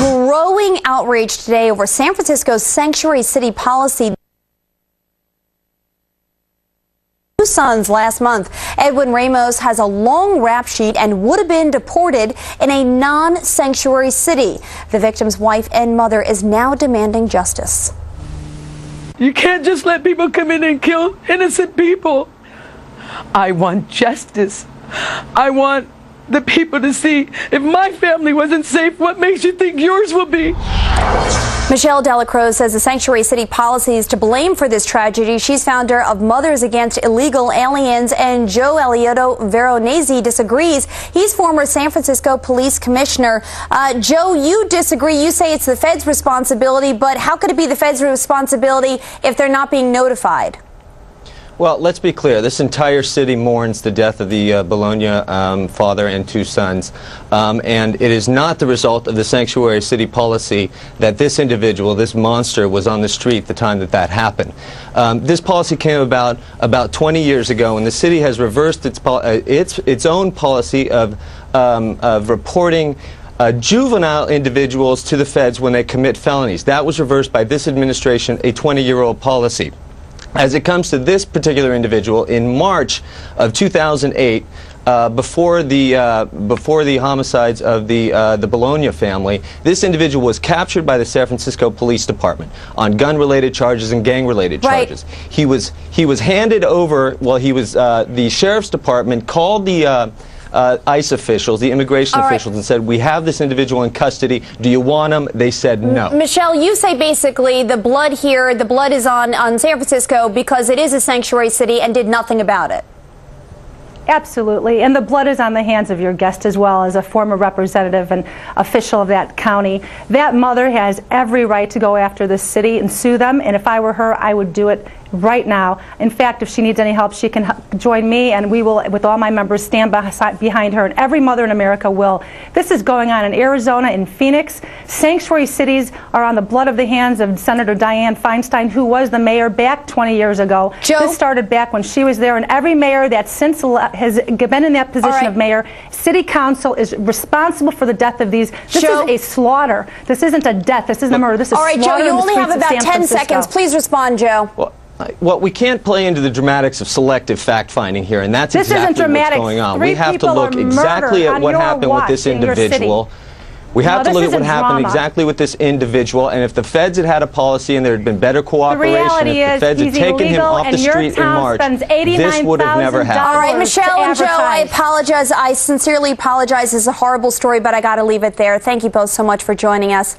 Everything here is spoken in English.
Growing outrage today over San Francisco's sanctuary city policy. Two sons last month. Edwin Ramos has a long rap sheet and would have been deported in a non-sanctuary city. The victim's wife and mother is now demanding justice. You can't just let people come in and kill innocent people. I want justice. I want the people to see if my family wasn't safe, what makes you think yours will be? Michelle Dallacroce says the sanctuary city policy is to blame for this tragedy. She's founder of Mothers Against Illegal Aliens, and Joe Eliotto Veronese disagrees. He's former San Francisco police commissioner. Joe, you disagree. You say it's the feds' responsibility, but how could it be the feds' responsibility if they're not being notified? Well, let's be clear. This entire city mourns the death of the Bologna father and two sons. And it is not the result of the sanctuary city policy that this individual, this monster, was on the street the time that happened. This policy came about 20 years ago, and the city has reversed its own policy of reporting juvenile individuals to the feds when they commit felonies. That was reversed by this administration, a 20-year-old policy. As it comes to this particular individual, in March of 2008, before the homicides of the Bologna family, this individual was captured by the San Francisco Police Department on gun-related charges and gang-related charges. He was handed over. Well, the sheriff's department called the ICE officials, the immigration officials, and said, we have this individual in custody. Do you want him? They said no. Michelle, you say basically the blood here, the blood is on San Francisco because it is a sanctuary city and did nothing about it. Absolutely, and the blood is on the hands of your guest as well as a former representative and official of that county. That mother has every right to go after this city and sue them, and if I were her, I would do it right now. In fact, if she needs any help, she can join me, and we will, with all my members, stand behind her, and every mother in America will. This is going on in Arizona, in Phoenix. Sanctuary cities are on the blood of the hands of Senator Dianne Feinstein, who was the mayor back 20 years ago. Joe? This started back when she was there, and every mayor that since has been in that position of mayor, city council is responsible for the death of these. This is a slaughter. This isn't a death. This isn't a murder. This is slaughter. Joe, you only have about 10 Francisco. seconds. Please respond, Joe. Well, we can't play into the dramatics of selective fact-finding here, and that's exactly what's going on. We have to look exactly at what happened with this individual. We have to look at what happened exactly with this individual, and if the feds had had a policy and there had been better cooperation, if the feds had taken him off the street in March, this would have never happened. All right, Michelle and Joe, I apologize. I sincerely apologize. It's a horrible story, but I got to leave it there. Thank you both so much for joining us.